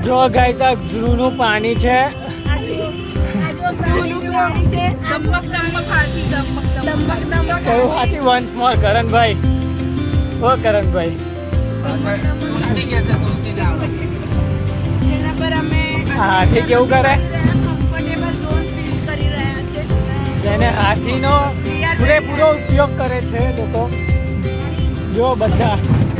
જો ગાઈસ આ જૂનું પાણી છે. હાથી વન્સ મોર કરણભાઈ. ઓ કરણભાઈ હાથી કેવું કરે? જેને હાથીનો પૂરેપૂરો ઉપયોગ કરે છે લોકો. જો બધા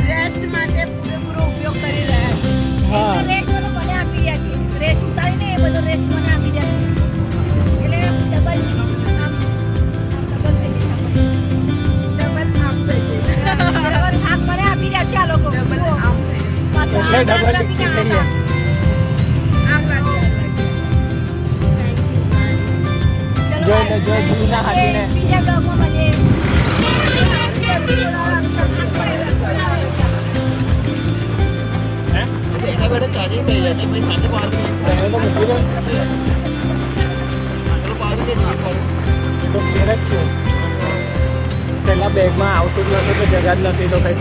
રેસ્ટ માટે પૂરેપૂરો ઉપયોગ કરી રહ્યા છે. હા રેસ્ટ મને આપી રહ્યા છે. રેસ્ટ ઉતારીને એ બધો રેસ્ટ મને આપી રહ્યા છે. એટલે ડબલ થાક મને આપી રહ્યા છે આ લોકો. એટલે ડબલ કરીએ. જો જૂના હાથીને બીજા ગામમાં મળીએ. ચાર્જિંગ થઈ જાય પછી સાથે પાર્ક તો ફેર જ છે. પહેલાં બેગમાં આવતું જ નહોતું તો જગા જ નથી તો કઈ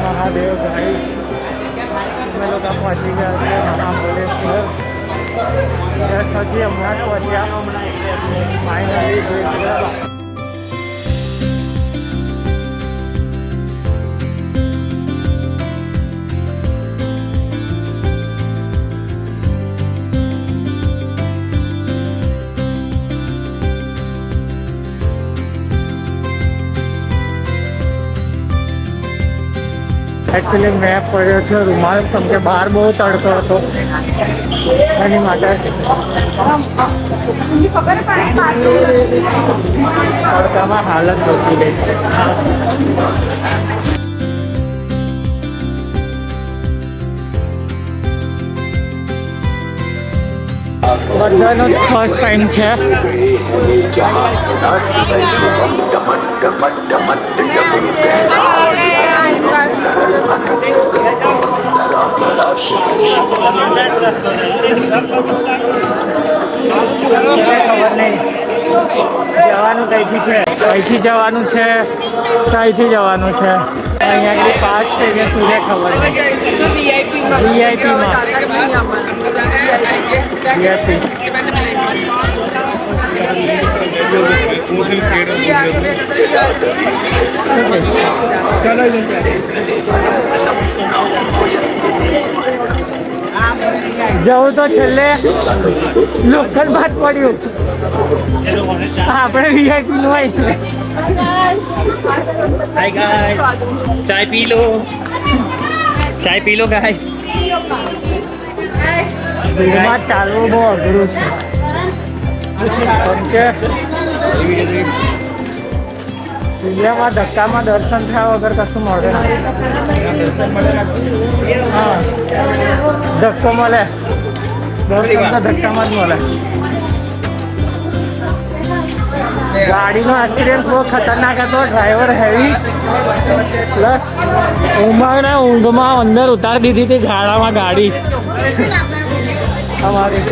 મહાદેવ ભાઈ અમે લોકો પહોંચી ગયા છે મહાબળેશ્વર. જસ્ટ હજી હમણાં જ પહોંચ્યા ફાઇનલી જોઈ. એકચ્યુઅલી મેં પડ્યો છે રૂમાલ કેમ કે બહાર બહુ તડકો હતો એની માટે. તડકામાં હાલત જોતી ગઈ. બધાનો ફર્સ્ટ ટાઈમ છે. ખબર નહીં જવાનું કઈથી છે, કઈથી જવાનું છે, કઈથી જવાનું છે. અહીંયા આગળ પાસ છે કે શું છે ખબર નહીં. વીઆઈપીમાં જવું તો છેલ્લે લોકલ બાદ પડ્યું. આપણે વીઆઈપી નું હોય. हाय गाइस चाय पी लो गाइस. ભીડમાં ચાલવું બહુ અઘરું છે કેમ કે ઇન્ડિયામાં ધક્કામાં દર્શન થયા વગર કશું મળે નહીં. હા ધક્કો મળે, દર્શન તો ધક્કામાં જ મળે. ગાડીનો એક્સપિરિયન્સ બહુ ખતરનાક હતો. ડ્રાઈવર હેવી પ્લસ ઊંઘમાં ઊંઘમાં અંદર ઉતારી દીધી હતી ઝાડામાં ગાડી અમારી.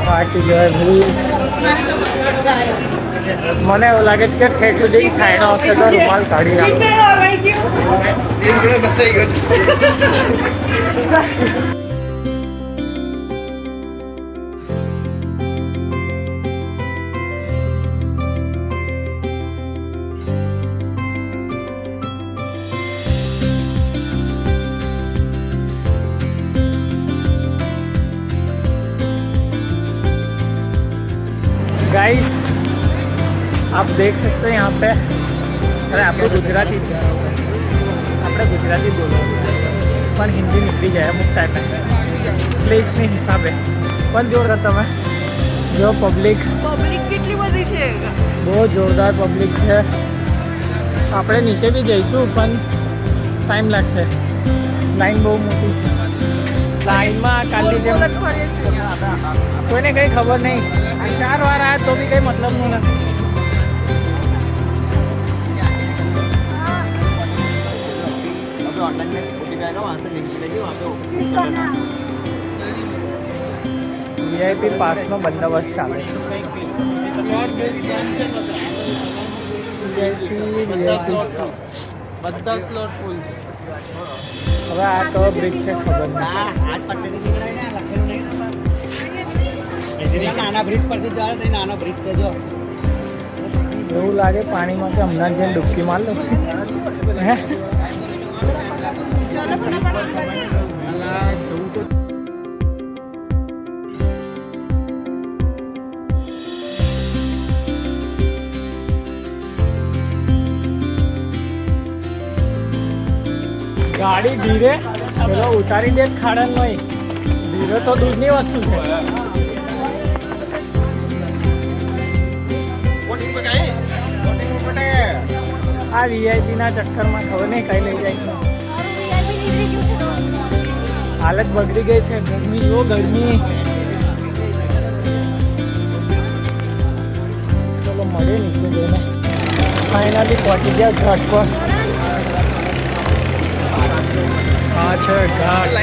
બાકી જાય ભાઈ મને એવું લાગે છે કે ઠેઠ સુધી છાયડો હશે તો રૂમાલ કાઢી નાખો. गाइस आप देख सकते हैं यहाँ पे, अरे आप गुजराती है, આપણે ગુજરાતી બોલો પણ હિન્દી નીકળી જાય અમુક ટાઈમે પ્લેસની હિસાબે. પણ જોરદાર તમે જો પબ્લિક કેટલી બધી છે, બહુ જોરદાર પબ્લિક છે. આપણે નીચે બી જઈશું પણ ટાઈમ લાગશે. લાઈન બહુ મોટી છે. લાઈનમાં કાલની જેમ કોઈને કંઈ ખબર નહીં. 4 વાર આવ્યા તો બી કંઈ મતલબનું નથી. ऑनलाइन में OTP आएगा, वहाँ से लिंक मिलेगी, वहाँ पे कर लेना. વીઆઈપી પાસનો બંદોબસ્ત ચાલે છે. બધા સ્લોટ ફૂલ છે. હવે આ કયો બ્રિજ છે ખબર નહીં. હાથ પટ્ટી નીકળાય ને લખેલું નહીં ને નાના બ્રિજ પરથી જાય નહીં, નાનો બ્રિજ છે જો. એવું લાગે પાણીમાં કે હમણાં જઈને ડૂબકી માર લો. હે ગાડી ધીરે પેલો ઉતારી દે ખાડન નહીં. ધીરે તો દૂધની વસ્તુ છે. આ વીઆઈપી ના ચક્કરમાં ખબર નહીં કઈ લઈ જાય છે. હાલત બગડી ગઈ છે. ગરમી જો ગરમી. ચલો મળે નીચે જઈને. ફાઇનલી પહોંચી ગયા ઘાટ પર. આ છે ઘાટ.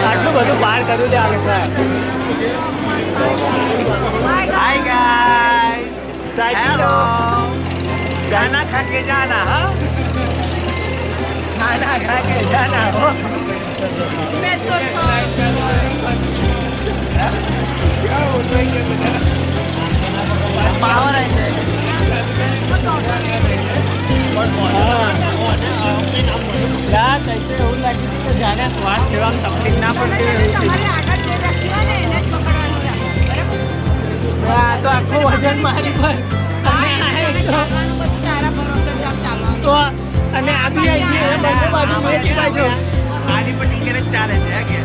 આટલું બધું બહાર કર્યું છે આ લોકો. हाय गाइस, ચાય પી લો. खाना खा के जाना. हाँ, ખાના ખા કે જાના હો. पावर है. યા કઈસે એવું લાગ્યું કે જાણે શ્વાસ લેવામાં તકલીફ ના પડતી હોય એવું થઈ ગયું. આ તો આખું વજન મારી પર. તો અને આ બી આવી ગઈ. બંને બાજુ મોટી બાજુ. आधी पट्टी के लिए चाले थे क्या?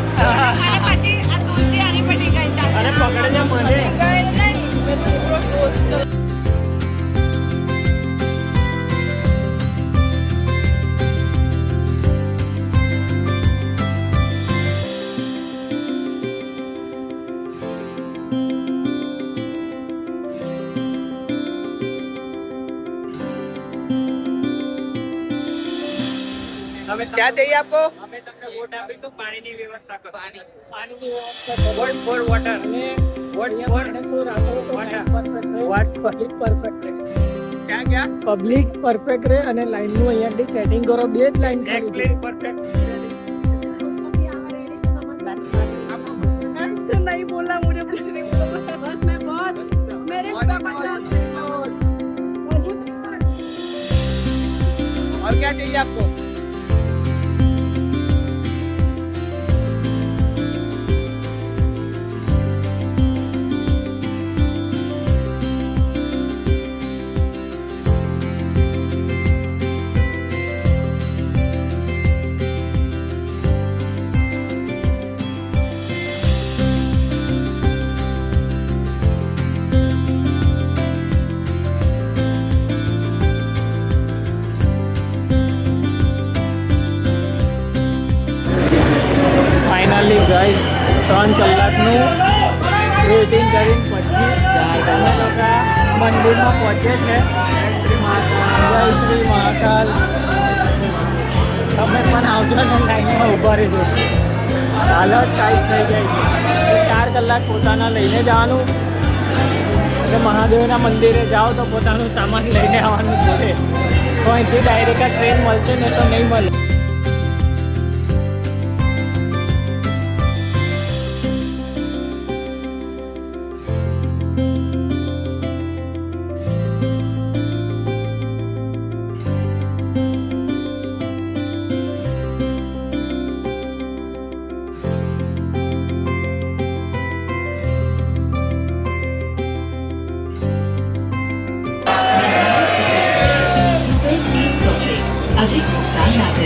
અરે પકડે છે મને. क्या चाहिए आपको? અમે તમને વોટ આપીશું પાણીની વ્યવસ્થા કરો. પાણીની Vote for water. Vote for શું રાખો તો વોટ પબ્લિક પરફેક્ટ રહે. क्या क्या? પબ્લિક પરફેક્ટ રહે અને લાઈનનું અહીંયાથી સેટિંગ કરો. બે જ લાઈન કરી દે. परफेक्ट. नहीं बोला, मुझे कुछ नहीं बोला. बस मैं बहुत मेरे और क्या चाहिए आपको? ફાઇનલી ગાઈસ 3 કલાકનું વેઇટિંગ કરીને પછી અમે લોકો મંદિરમાં પહોંચે છે. જય શ્રી મહાકાલ. તમે પણ આવજો ને લાઈનમાં ઊભા રહેજો. હાલત ટાઈટ થઈ જાય છે. 4 કલાક પોતાના લઈને જવાનું. અને મહાદેવના મંદિરે જાઓ તો પોતાનું સામાન લઈને આવવાનું પડે. તો અહીંથી ડાયરેક્ટ ટ્રેન મળશે ને તો નહીં મળે.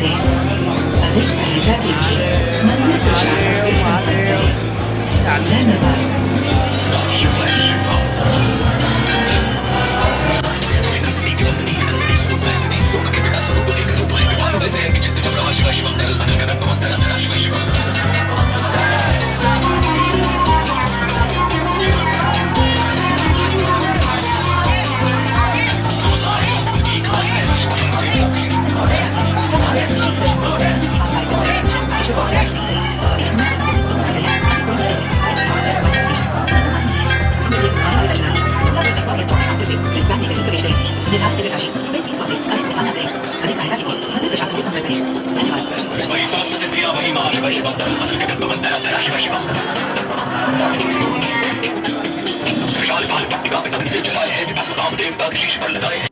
करें। अधिक सहायता के लिए मंदिर प्रशासन से संपर्क करें। धन्यवाद। धन्यवाद।